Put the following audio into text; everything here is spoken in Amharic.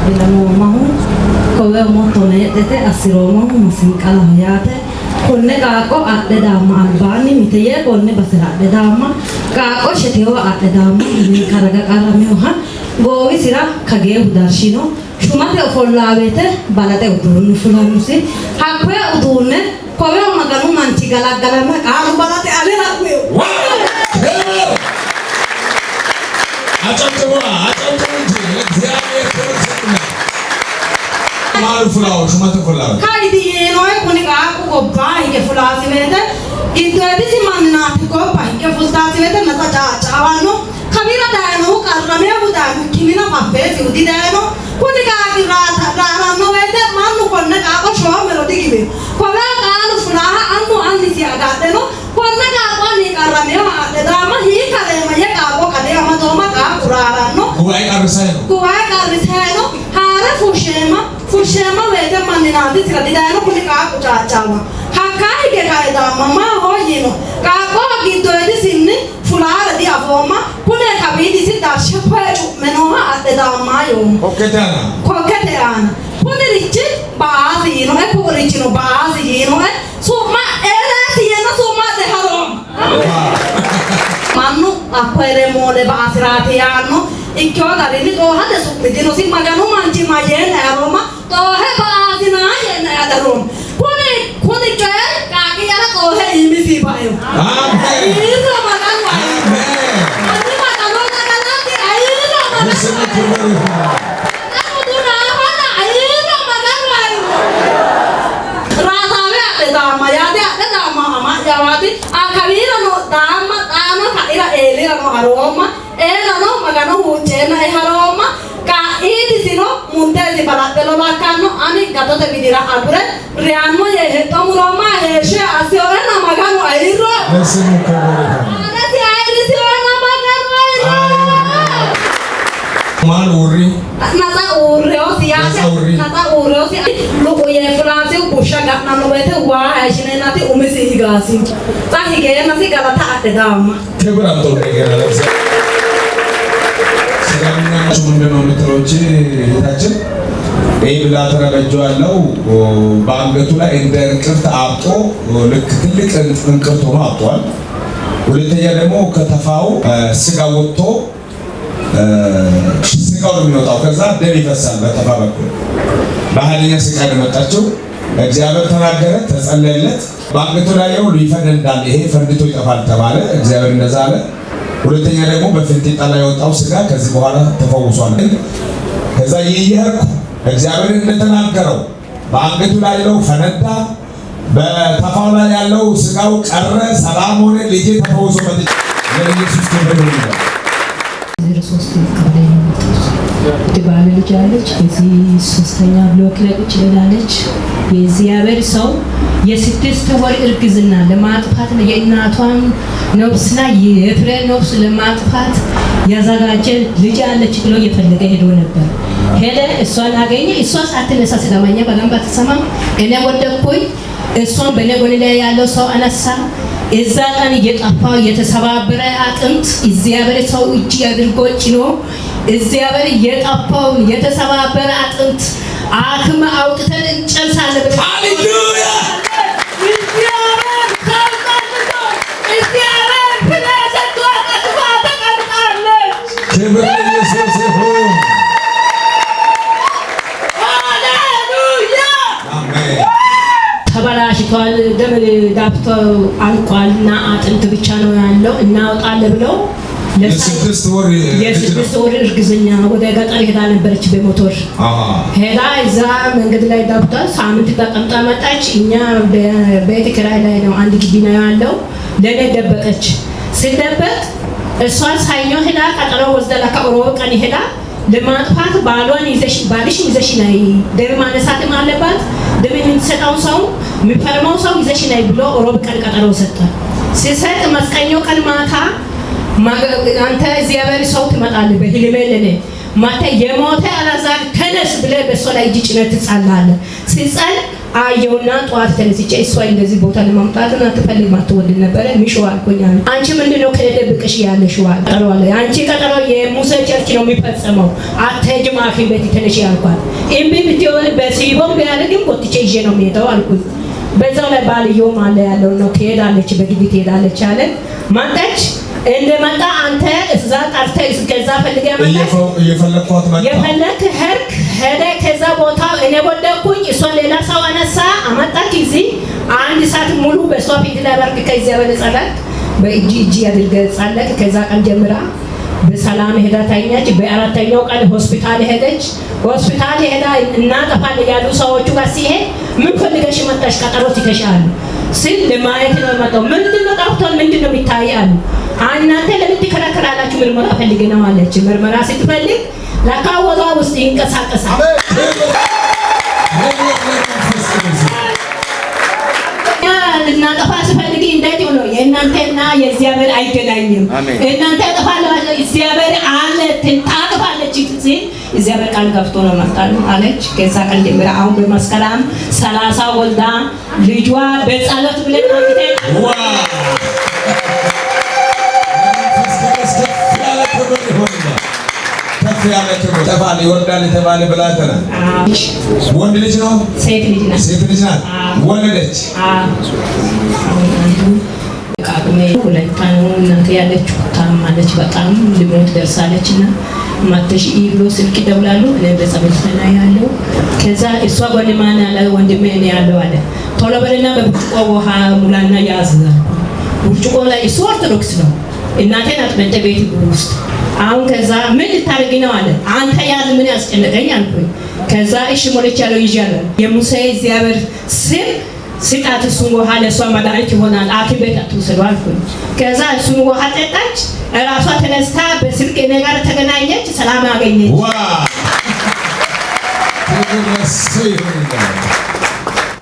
bilano mahu kowe motone tete asiromo musinkala hayate konne qaaqo adde daama albani miteye konne basera adde daama qaaqo shetewa adde daama min karaga qarameha gowi sira kage udarshino shumate ofollawete balate udunni fulanusi hakwe udunne kowe maganu manchi galaggalama qaalu balate alera kuwe አጨብጭቡ እንጂ እግዚአብሔር ተመስገን ማሩ ፍላው ሹመተ ፍላው ካይዲ የኖይ ኩኒቃ ቆባ ይፈላሲ ወደ ኢንተዲስ ማንናት ቆባ ይፈላሲ ወደ ነጣጫ ጫዋኖ ከቢራ ዳይኖ ቀረሜ ወዳ ኪሚና ማፈስ ይውዲ ዳይኖ ኩኒቃ ራታ ራራኖ ወደ ማኑ ኮነቃ ቆሾ መሮዲ ጊቤ ኮባ ቃሉ ፍላሃ አንዱ አንዲ ሲያጋደኖ ኮነቃ ቆኒ ቀረሜ አደዳማ ይካለማ የቃቆ ከደማ ዶማ ቃቁራራኖ ጉባኤ ቀርሰይ ነው ሃራ fushema wete maninaati tiradidayno kuni qaaqu caacawa hakkaani gegaida mama hoyino qaaqo giddoedi sinni fulaara di afoma kune kabidi si darshe kwecu menoha adde daamayo kokete ana kuni richi baasi yino e kurichino baasi yino e summa elesi yeno summa de harom mannu akwere mole baasirati yanno ikkyo garini to hade sumidino si maganu manchi mayena aroma to he baasina yena adaron kuni ke kagi yara to he imisi bayo amen ino maganu amen ani maganu nagalati ayino maganu aduna hana ayino maganu ayo ratawe ade dama yade ade dama ama yawati akavira no dama kaira elira no aroma ela no magano huchena e haroma ka idi sino muntezi balatelo lakano ani gatote vidira agure rianmo ye hetomu roma heshe asiona magano airo nesimo kobore ana ti airi siona magano airo man urri nata urre o siasa nata urre o siasa loko ye frase u busha gatna no bete wa ashine nati umisi higasi ta hige nasi galata ate dama kebra to regera ሰላምና ሹምንደው ምትሮች እህታችን ኤብላ ተረጋጇለው በአንገቱ ላይ እንደ እንቅርት አብጦ ልክ ትልቅ እንቅርት ሆኖ አብጧል። ሁለተኛ ደግሞ ከተፋው ስጋ ወጥቶ ስጋው ነው የሚወጣው። ከዛ ደም ይፈሳል በተፋ በኩል በኃይለኛ ስጋ ለመጣቸው እግዚአብሔር ተናገረ፣ ተጸለየለት። በአንገቱ ላይ ሁሉ ይፈነዳል፣ ይሄ ፈንድቶ ይጠፋል ተባለ። እግዚአብሔር እንደዛ አለ። ሁለተኛ ደግሞ በፍንጢጣ ላይ የወጣው ስጋ ከዚህ በኋላ ተፈውሷል። ከዛ ይየርኩ እግዚአብሔር እንደተናገረው በአንገቱ ላይ ያለው ፈነዳ፣ በተፋው ላይ ያለው ስጋው ቀረ፣ ሰላም ሆነ፣ ልጄ ተፈውሶ መጥቶ ለኢየሱስ ክብር ይሁን። 03 ከላይ ድባለ ልጅ አለች። እዚህ ሶስተኛ ብሎክ ላይ ቁጭ ብላለች። የእግዚአብሔር ሰው የስድስት ወር እርግዝና ለማጥፋት የእናቷን ነፍስና የፍሬ ነፍስ ለማጥፋት ያዘጋጀ ልጅ አለች ብሎ የፈለገ ሄዶ ነበር። ሄደ፣ እሷን አገኘ። እሷ ሳትነሳ ስለማኛ በደንብ አትሰማም። እኔ ወደኩኝ፣ እሷን በኔ ጎን ላይ ያለው ሰው አነሳ። እዛ ቀን እየጠፋው የተሰባበረ አጥንት እግዚአብሔር ሰው እጅ አድርጎ ጭኖ እግዚአብሔር የጠፋው የተሰባበረ አጥንት አክም አውጥተን እንጨርሳለን። ሃሌሉያ! እግዚአብሔር ካልታንቶ እግዚአብሔር ፍለሰቶ ተቀምጣለች። ክብር ለኢየሱስ ይሁን። ሃሌሉያ! አሜን። ተበላሽቷል፣ ደም ዳብቶ አልቋልና አጥንት ብቻ ነው ያለው። እናወጣለን ብለው የስድስት ወር እርግዝና ወደ ገጠር ሄዳ ነበረች በሞቶር ሄዳ እዛ መንገድ ላይ ዳብታ ሳምንት ተቀምጣ መጣች። እኛ በቤት ኪራይ ላይ ነው አንድ ግቢ ነው ያለው። ለኔ ደበቀች። ስደበቅ እሷ ሳይኞ ሄዳ ቀጠሮ ወስደላ ከሮብ ቀን ሄዳ ለማጥፋት ባልሽ ይዘሽ ነይ፣ ደም ማነሳትም አለባት፣ ደም የምትሰጠው ሰው የሚፈርመው ሰው ይዘሽ ነይ ብሎ ሮብ ቀን ቀጠሮ ሰጠ። ሲሰጥ መስቀኞ ቀን ማታ አንተ እግዚአብሔር ሰው ትመጣለህ በህልሜ ለኔ ማታ የሞተ አላዛር ተነስ ብለህ በእሱ ላይ እጅ ጭነህ ትጸልያለህ። ሲጸል አየውና ጠዋት ተነስቼ እሷ እንደዚህ ቦታ ለማምጣት እና ትፈልግ ማትወልድ ነበር ሚሽው አልኩኝ። አንቺ ምንድነው ከደብቅሽ ያለሽው ቀጠሮ አለ። አንቺ ቀጠሮ የሙሴ ቸርች ነው የሚፈጸመው አትሄጂም ሐኪም ቤት ተነሽ ያልኳት። እምቢ ብትሆን በሲቦም ቢያደርግም ቆጥቼ ይዤ ነው የምሄደው አልኩኝ። በዛው ላይ ባልየውም አለ ያለው ነው ትሄዳለች በግቢ ትሄዳለች አለ። መጣች እንደመጣ አንተ እዛ ጠርተህ እስከዛ ፈልገህ መጣ እየፈለኳት መጣ የፈለክ ሄደ ከዛ ቦታ እኔ ወደኩኝ እሷ ሌላ ሰው አነሳ አመጣች እዚህ አንድ ሰዓት ሙሉ በሷ ፊት ላይ ባርክ ከዛ በለጸለቅ በእጅ ያድርገህ ጸለቅ። ከዛ ቀን ጀምራ በሰላም ሄዳ ታኛች። በአራተኛው ቀን ሆስፒታል ሄደች። ሆስፒታል ሄዳ እናጠፋለን ያሉ ሰዎቹ ጋር ሲሄድ ምን ፈልገሽ መጣሽ ቀጠሮ ትተሻል ሲል ለማየት ነው መጣው። ምንድነው ጠፍቷል ምንድነው የሚታያል? እናንተ ለምን ትከራከራላችሁ? ምርመራ ፈልግ ነው አለች። ምርመራ ስትፈልግ ለካወዛ ውስጥ ይንቀሳቀሳል። እናጠፋ ስፈልግ እንዴት ሆኖ የእናንተና የእግዚአብሔር አይገናኝም። እናንተ ጠፋላችሁ እግዚአብሔር አለ ታጠፋለች ሲል እግዚአብሔር ቃል ገብቶ ነው መጣሉ አለች። ከዛ ቀን ጀምራ አሁን በመስከረም 30 ወልዳ ልጇ በጸሎት ብለን አንተ ከፍ ያለ ክብር ተባለ ይወርዳል የተባለ ብላተና ወንድ ልጅ ነው ሴት ልጅ ናት ወለደች። ቃቅሜ ሁለት ነው እናት ያለችው ታማለች በጣም ልሞት ደርሳለችና ማተሽ ብሎ ስልክ ደውላሉ። እኔ በጸሎት ላይ ያለው ከዛ እሷ ወንድማና ያለ ወንድሜ እኔ ያለው አለ ቶሎ በለና በብርጭቆ ውሃ ሙላና ያዝናል። ብርጭቆ ላይ እሱ ኦርቶዶክስ ነው እናቴን አጥመንተ ቤት ውስጥ አሁን ከዛ ምን ልታረጊ ነው አለ። አንተ ያዝ ምን ያስጨነቀኝ አልኩኝ። ከዛ እሺ ሞልቻለሁ ይዣለሁ የሙሴ እግዚአብሔር ስም ስጣት እሱን ውሃ ለሷ መድኃኒት ይሆናል ሐኪም ቤት አትወስደው አልኩኝ። ከዛ እሱን ውሃ ጠጣች። እራሷ ተነስታ በስልክ እኔ ጋር ተገናኘች። ሰላም አገኘች።